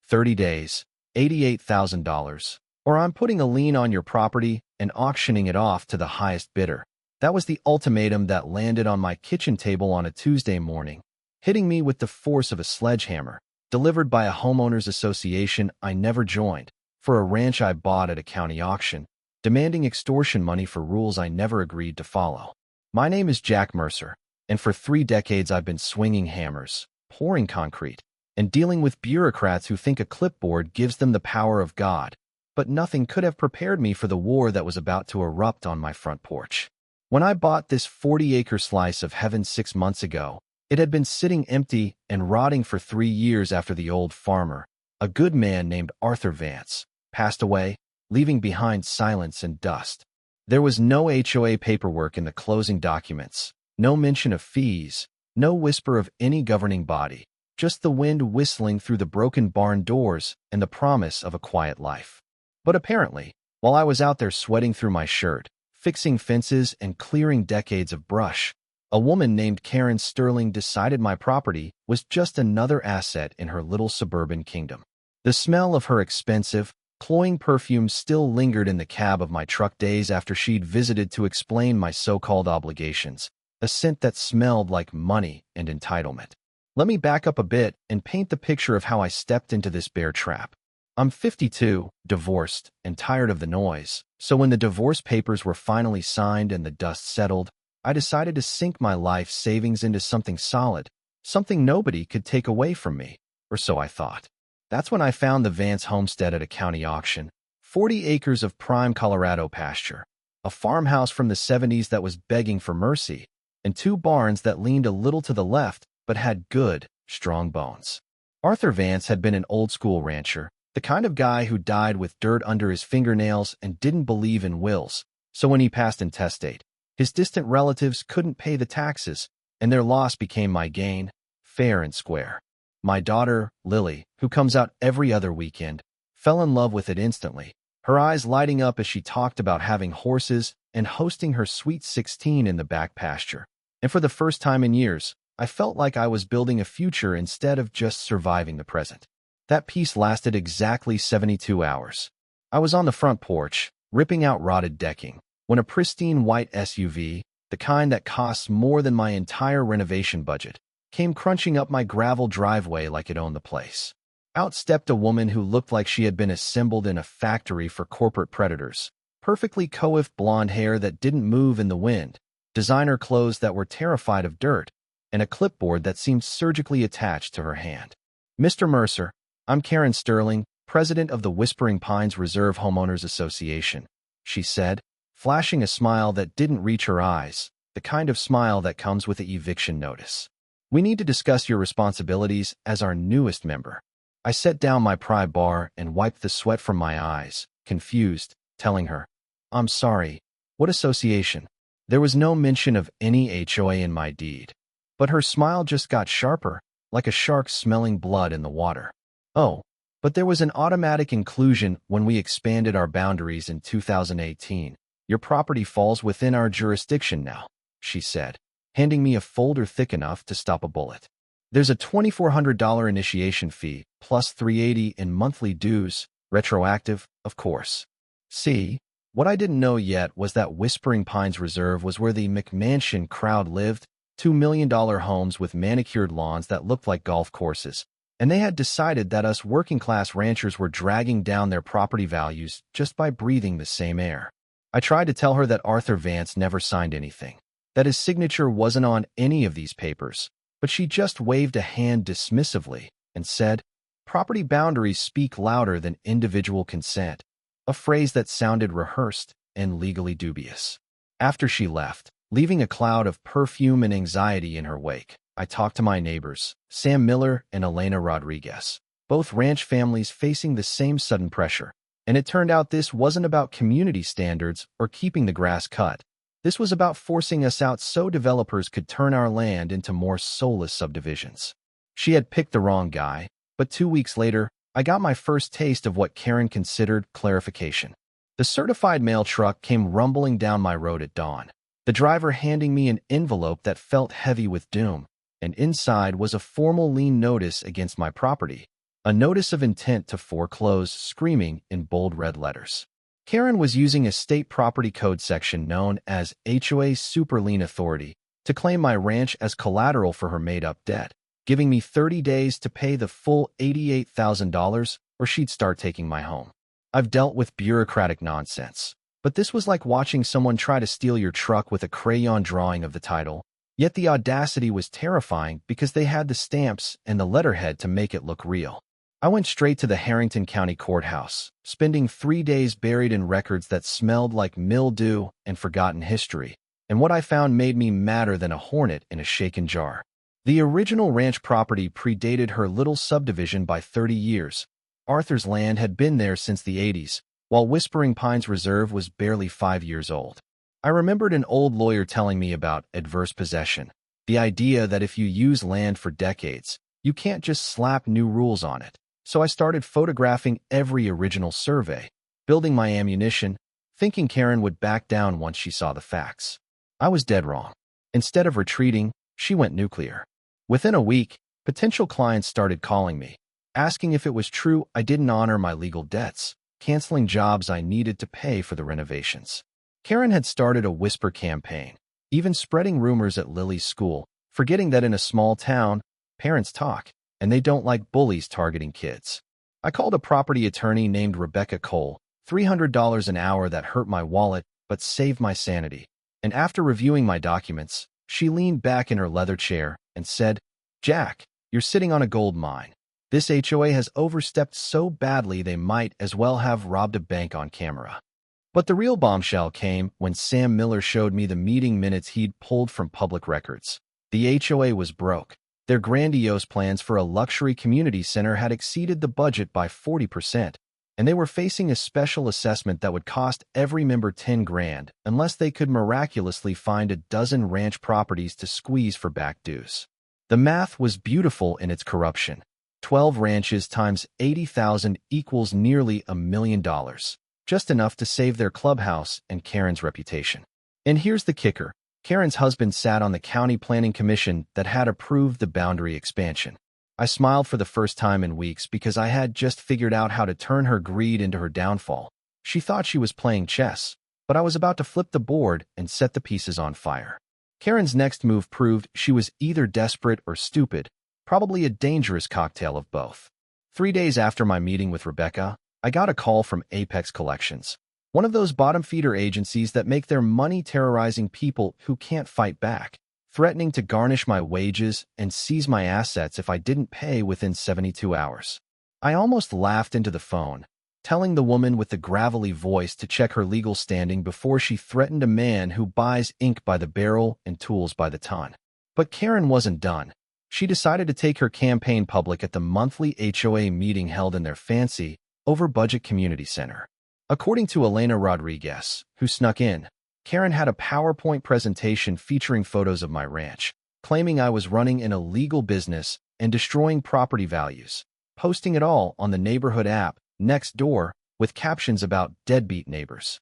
30 days, $88,000, or I'm putting a lien on your property and auctioning it off to the highest bidder. That was the ultimatum that landed on my kitchen table on a Tuesday morning, hitting me with the force of a sledgehammer, delivered by a homeowners association I never joined, for a ranch I bought at a county auction, demanding extortion money for rules I never agreed to follow. My name is Jack Mercer, and for 3 decades I've been swinging hammers, pouring concrete, and dealing with bureaucrats who think a clipboard gives them the power of God. But nothing could have prepared me for the war that was about to erupt on my front porch. When I bought this 40-acre slice of heaven 6 months ago, it had been sitting empty and rotting for 3 years after the old farmer, a good man named Arthur Vance, passed away, leaving behind silence and dust. There was no HOA paperwork in the closing documents, no mention of fees, no whisper of any governing body, just the wind whistling through the broken barn doors and the promise of a quiet life. But apparently, while I was out there sweating through my shirt, fixing fences and clearing decades of brush, a woman named Karen Sterling decided my property was just another asset in her little suburban kingdom. The smell of her expensive, cloying perfume still lingered in the cab of my truck days after she'd visited to explain my so-called obligations, a scent that smelled like money and entitlement. Let me back up a bit and paint the picture of how I stepped into this bear trap. I'm 52, divorced, and tired of the noise, so when the divorce papers were finally signed and the dust settled, I decided to sink my life savings into something solid, something nobody could take away from me, or so I thought. That's when I found the Vance homestead at a county auction, 40 acres of prime Colorado pasture, a farmhouse from the 70s that was begging for mercy, and 2 barns that leaned a little to the left but had good, strong bones. Arthur Vance had been an old-school rancher, the kind of guy who died with dirt under his fingernails and didn't believe in wills, so when he passed intestate, his distant relatives couldn't pay the taxes, and their loss became my gain, fair and square. My daughter, Lily, who comes out every other weekend, fell in love with it instantly, her eyes lighting up as she talked about having horses and hosting her sweet 16 in the back pasture. And for the first time in years, I felt like I was building a future instead of just surviving the present. That peace lasted exactly 72 hours. I was on the front porch, ripping out rotted decking, when a pristine white SUV, the kind that costs more than my entire renovation budget, came crunching up my gravel driveway like it owned the place. Out stepped a woman who looked like she had been assembled in a factory for corporate predators, perfectly coiffed blonde hair that didn't move in the wind, designer clothes that were terrified of dirt, and a clipboard that seemed surgically attached to her hand. "Mr. Mercer, I'm Karen Sterling, president of the Whispering Pines Reserve Homeowners Association," she said, flashing a smile that didn't reach her eyes, the kind of smile that comes with an eviction notice. "We need to discuss your responsibilities as our newest member." I set down my pry bar and wiped the sweat from my eyes, confused, telling her, "I'm sorry. What association?" There was no mention of any HOA in my deed. But her smile just got sharper, like a shark smelling blood in the water. "Oh, but there was an automatic inclusion when we expanded our boundaries in 2018. Your property falls within our jurisdiction now," she said, handing me a folder thick enough to stop a bullet. "There's a $2,400 initiation fee, plus $380 in monthly dues, retroactive, of course." See, what I didn't know yet was that Whispering Pines Reserve was where the McMansion crowd lived, $2 million homes with manicured lawns that looked like golf courses, and they had decided that us working-class ranchers were dragging down their property values just by breathing the same air. I tried to tell her that Arthur Vance never signed anything, that his signature wasn't on any of these papers, but she just waved a hand dismissively and said, "Property boundaries speak louder than individual consent," a phrase that sounded rehearsed and legally dubious. After she left, leaving a cloud of perfume and anxiety in her wake, I talked to my neighbors, Sam Miller and Elena Rodriguez, both ranch families facing the same sudden pressure. And it turned out this wasn't about community standards or keeping the grass cut. This was about forcing us out so developers could turn our land into more soulless subdivisions. She had picked the wrong guy, but 2 weeks later, I got my first taste of what Karen considered clarification. The certified mail truck came rumbling down my road at dawn, the driver handing me an envelope that felt heavy with doom, and inside was a formal lien notice against my property, A notice of intent to foreclose screaming in bold red letters. Karen was using a state property code section known as HOA Super Lien Authority to claim my ranch as collateral for her made-up debt, giving me 30 days to pay the full $88,000 or she'd start taking my home. I've dealt with bureaucratic nonsense, but this was like watching someone try to steal your truck with a crayon drawing of the title. Yet the audacity was terrifying because they had the stamps and the letterhead to make it look real. I went straight to the Harrington County Courthouse, spending 3 days buried in records that smelled like mildew and forgotten history, and what I found made me madder than a hornet in a shaken jar. The original ranch property predated her little subdivision by 30 years. Arthur's land had been there since the 80s, while Whispering Pines Reserve was barely 5 years old. I remembered an old lawyer telling me about adverse possession, the idea that if you use land for decades, you can't just slap new rules on it. So I started photographing every original survey, building my ammunition, thinking Karen would back down once she saw the facts. I was dead wrong. Instead of retreating, she went nuclear. Within a week, potential clients started calling me, asking if it was true I didn't honor my legal debts, canceling jobs I needed to pay for the renovations. Karen had started a whisper campaign, even spreading rumors at Lily's school, forgetting that in a small town, parents talk, and they don't like bullies targeting kids. I called a property attorney named Rebecca Cole, $300 an hour that hurt my wallet but saved my sanity. And after reviewing my documents, she leaned back in her leather chair and said, "Jack, you're sitting on a gold mine. This HOA has overstepped so badly they might as well have robbed a bank on camera." But the real bombshell came when Sam Miller showed me the meeting minutes he'd pulled from public records. The HOA was broke. Their grandiose plans for a luxury community center had exceeded the budget by 40%, and they were facing a special assessment that would cost every member 10 grand unless they could miraculously find a dozen ranch properties to squeeze for back dues. The math was beautiful in its corruption. 12 ranches times 80,000 equals nearly $1 million, just enough to save their clubhouse and Karen's reputation. And here's the kicker. Karen's husband sat on the county planning commission that had approved the boundary expansion. I smiled for the first time in weeks because I had just figured out how to turn her greed into her downfall. She thought she was playing chess, but I was about to flip the board and set the pieces on fire. Karen's next move proved she was either desperate or stupid, probably a dangerous cocktail of both. 3 days after my meeting with Rebecca, I got a call from Apex Collections, one of those bottom-feeder agencies that make their money terrorizing people who can't fight back, threatening to garnish my wages and seize my assets if I didn't pay within 72 hours. I almost laughed into the phone, telling the woman with the gravelly voice to check her legal standing before she threatened a man who buys ink by the barrel and tools by the ton. But Karen wasn't done. She decided to take her campaign public at the monthly HOA meeting held in their fancy, over-budget community center. According to Elena Rodriguez, who snuck in, Karen had a PowerPoint presentation featuring photos of my ranch, claiming I was running an illegal business and destroying property values, posting it all on the neighborhood app, Nextdoor, with captions about deadbeat neighbors.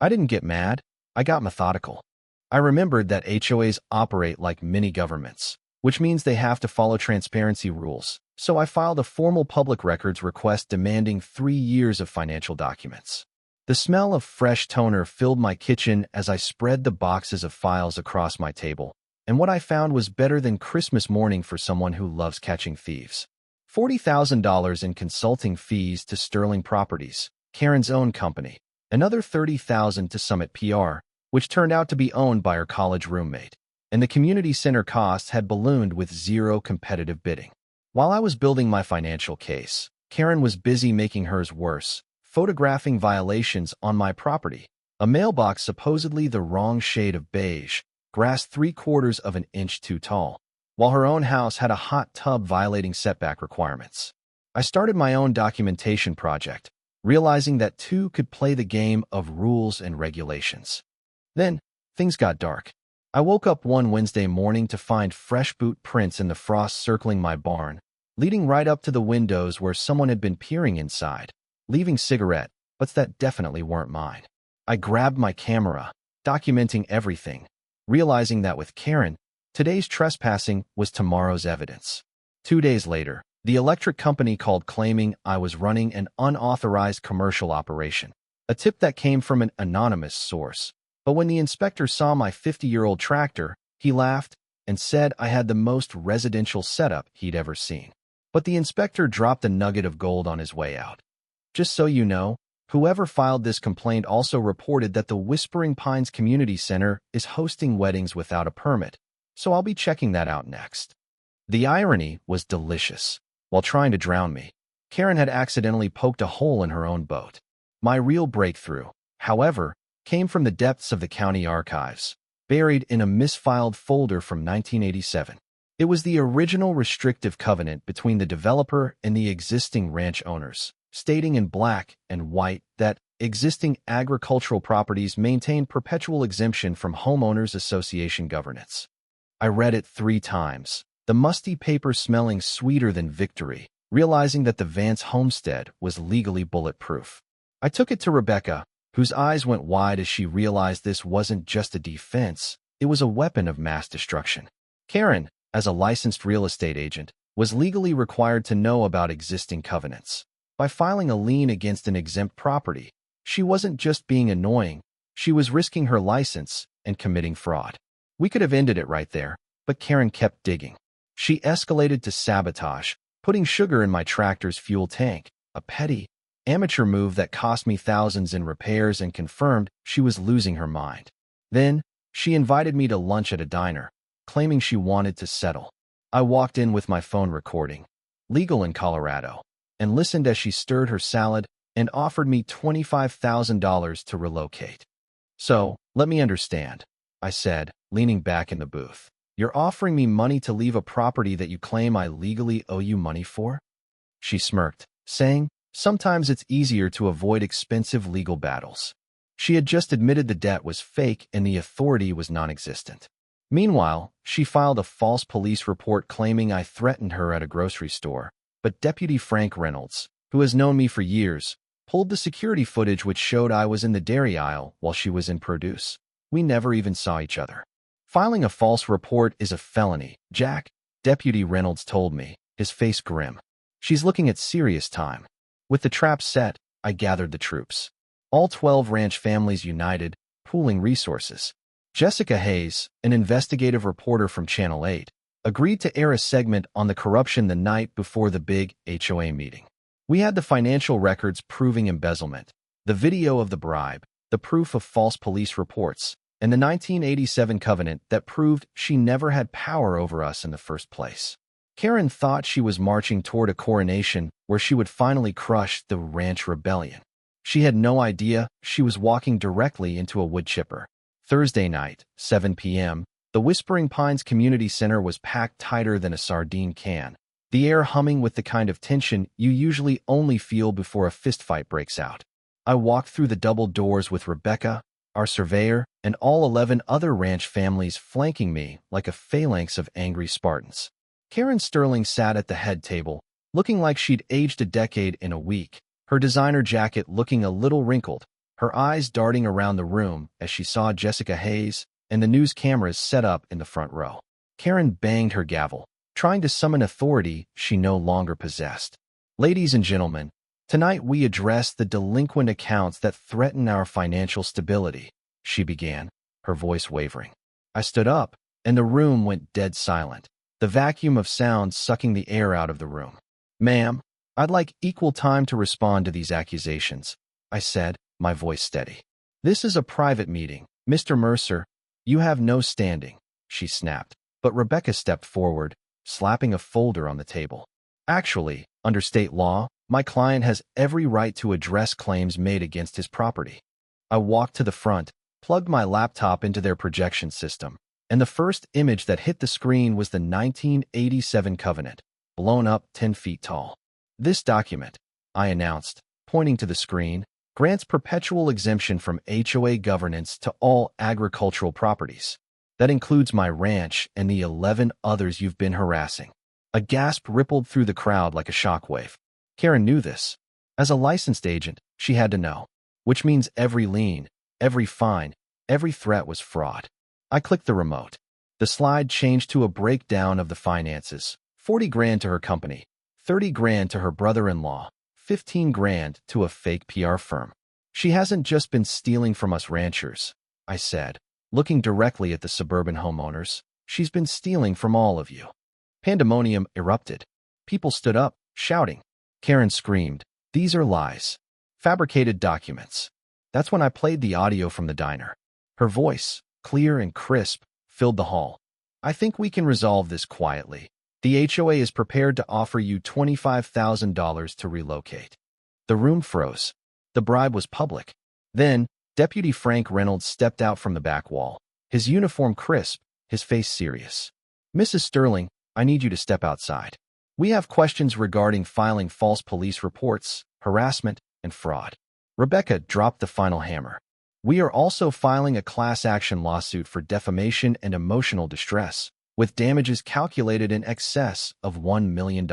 I didn't get mad, I got methodical. I remembered that HOAs operate like mini-governments, which means they have to follow transparency rules, so I filed a formal public records request demanding 3 years of financial documents. The smell of fresh toner filled my kitchen as I spread the boxes of files across my table, and what I found was better than Christmas morning for someone who loves catching thieves. $40,000 in consulting fees to Sterling Properties, Karen's own company, another $30,000 to Summit PR, which turned out to be owned by her college roommate, and the community center costs had ballooned with zero competitive bidding. While I was building my financial case, Karen was busy making hers worse, photographing violations on my property. A mailbox supposedly the wrong shade of beige, grass 3/4 of an inch too tall, while her own house had a hot tub violating setback requirements. I started my own documentation project, realizing that two could play the game of rules and regulations. Then, things got dark. I woke up one Wednesday morning to find fresh boot prints in the frost circling my barn, leading right up to the windows where someone had been peering inside, leaving cigarette butts that definitely weren't mine. I grabbed my camera, documenting everything, realizing that with Karen, today's trespassing was tomorrow's evidence. 2 days later, The electric company called claiming I was running an unauthorized commercial operation, a tip that came from an anonymous source. But when the inspector saw my 50-year-old tractor, he laughed and said I had the most residential setup he'd ever seen. But the inspector dropped a nugget of gold on his way out. Just so you know, whoever filed this complaint also reported that the Whispering Pines Community Center is hosting weddings without a permit, so I'll be checking that out next. The irony was delicious. While trying to drown me, Karen had accidentally poked a hole in her own boat. My real breakthrough, however, came from the depths of the county archives, buried in a misfiled folder from 1987. It was the original restrictive covenant between the developer and the existing ranch owners, stating in black and white that existing agricultural properties maintain perpetual exemption from homeowners association governance. I read it 3 times, the musty paper smelling sweeter than victory, realizing that the Vance homestead was legally bulletproof. I took it to Rebecca, whose eyes went wide as she realized this wasn't just a defense, it was a weapon of mass destruction. Karen, as a licensed real estate agent, was legally required to know about existing covenants. By filing a lien against an exempt property, she wasn't just being annoying, she was risking her license and committing fraud. We could have ended it right there, but Karen kept digging. She escalated to sabotage, putting sugar in my tractor's fuel tank, a petty, amateur move that cost me thousands in repairs and confirmed she was losing her mind. Then, she invited me to lunch at a diner, claiming she wanted to settle. I walked in with my phone recording, legal in Colorado, and listened as she stirred her salad and offered me $25,000 to relocate. So, let me understand, I said, leaning back in the booth. You're offering me money to leave a property that you claim I legally owe you money for? She smirked, saying, sometimes it's easier to avoid expensive legal battles. She had just admitted the debt was fake and the authority was non-existent. Meanwhile, she filed a false police report claiming I threatened her at a grocery store, but Deputy Frank Reynolds, who has known me for years, pulled the security footage which showed I was in the dairy aisle while she was in produce. We never even saw each other. Filing a false report is a felony, Jack, Deputy Reynolds told me, his face grim. She's looking at serious time. With the trap set, I gathered the troops. All 12 ranch families united, pooling resources. Jessica Hayes, an investigative reporter from Channel 8, agreed to air a segment on the corruption the night before the big HOA meeting. We had the financial records proving embezzlement, the video of the bribe, the proof of false police reports, and the 1987 covenant that proved she never had power over us in the first place. Karen thought she was marching toward a coronation where she would finally crush the ranch rebellion. She had no idea she was walking directly into a wood chipper. Thursday night, 7 p.m., the Whispering Pines Community Center was packed tighter than a sardine can, the air humming with the kind of tension you usually only feel before a fistfight breaks out. I walked through the double doors with Rebecca, our surveyor, and all 11 other ranch families flanking me like a phalanx of angry Spartans. Karen Sterling sat at the head table, looking like she'd aged a decade in a week, her designer jacket looking a little wrinkled, her eyes darting around the room as she saw Jessica Hayes and the news cameras set up in the front row. Karen banged her gavel, trying to summon authority she no longer possessed. Ladies and gentlemen, tonight we address the delinquent accounts that threaten our financial stability, she began, her voice wavering. I stood up, and the room went dead silent, the vacuum of sound sucking the air out of the room. Ma'am, I'd like equal time to respond to these accusations, I said, my voice steady. This is a private meeting, Mr. Mercer. You have no standing, she snapped, but Rebecca stepped forward, slapping a folder on the table. Actually, under state law, my client has every right to address claims made against his property. I walked to the front, plugged my laptop into their projection system, and the first image that hit the screen was the 1987 covenant, blown up 10 feet tall. This document, I announced, pointing to the screen, grants perpetual exemption from HOA governance to all agricultural properties. That includes my ranch and the 11 others you've been harassing. A gasp rippled through the crowd like a shockwave. Karen knew this. As a licensed agent, she had to know, which means every lien, every fine, every threat was fraud. I clicked the remote. The slide changed to a breakdown of the finances. 40 grand to her company, 30 grand to her brother-in-law, 15 grand to a fake PR firm. She hasn't just been stealing from us ranchers, I said, looking directly at the suburban homeowners. She's been stealing from all of you. Pandemonium erupted. People stood up, shouting. Karen screamed, "These are lies. Fabricated documents." That's when I played the audio from the diner. Her voice, clear and crisp, filled the hall. "I think we can resolve this quietly. The HOA is prepared to offer you $25,000 to relocate." The room froze. The bribe was public. Then, Deputy Frank Reynolds stepped out from the back wall, his uniform crisp, his face serious. "Mrs. Sterling, I need you to step outside. We have questions regarding filing false police reports, harassment, and fraud." Rebecca dropped the final hammer. "We are also filing a class action lawsuit for defamation and emotional distress, with damages calculated in excess of $1 million.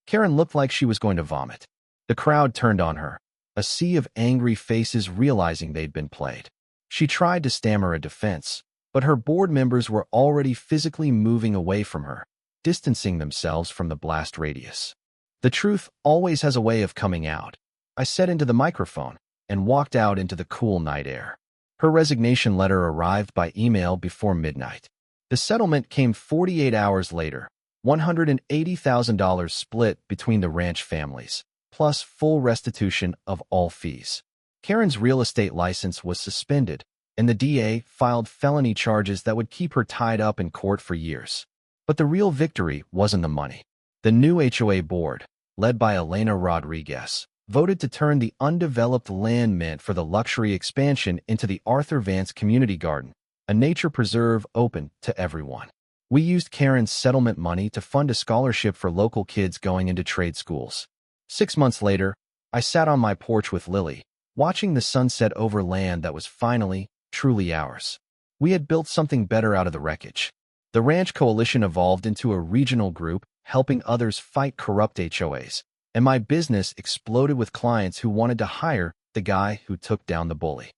Karen looked like she was going to vomit. The crowd turned on her, a sea of angry faces realizing they'd been played. She tried to stammer a defense, but her board members were already physically moving away from her, distancing themselves from the blast radius. "The truth always has a way of coming out," I said into the microphone, and walked out into the cool night air. Her resignation letter arrived by email before midnight. The settlement came 48 hours later, $180,000 split between the ranch families, plus full restitution of all fees. Karen's real estate license was suspended, and the DA filed felony charges that would keep her tied up in court for years. But the real victory wasn't the money. The new HOA board, led by Elena Rodriguez, voted to turn the undeveloped land meant for the luxury expansion into the Arthur Vance Community Garden, a nature preserve open to everyone. We used Karen's settlement money to fund a scholarship for local kids going into trade schools. 6 months later, I sat on my porch with Lily, watching the sunset over land that was finally, truly ours. We had built something better out of the wreckage. The Ranch Coalition evolved into a regional group, helping others fight corrupt HOAs, and my business exploded with clients who wanted to hire the guy who took down the bully.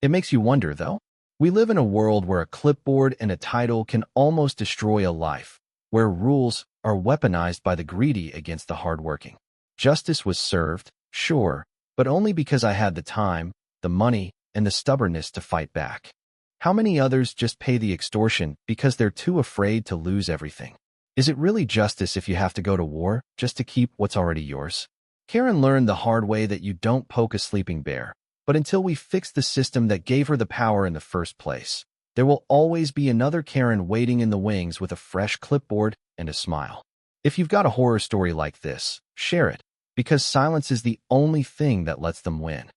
It makes you wonder, though. We live in a world where a clipboard and a title can almost destroy a life, where rules are weaponized by the greedy against the hardworking. Justice was served, sure, but only because I had the time, the money, and the stubbornness to fight back. How many others just pay the extortion because they're too afraid to lose everything? Is it really justice if you have to go to war just to keep what's already yours? Karen learned the hard way that you don't poke a sleeping bear, but until we fix the system that gave her the power in the first place, there will always be another Karen waiting in the wings with a fresh clipboard and a smile. If you've got a horror story like this, share it, because silence is the only thing that lets them win.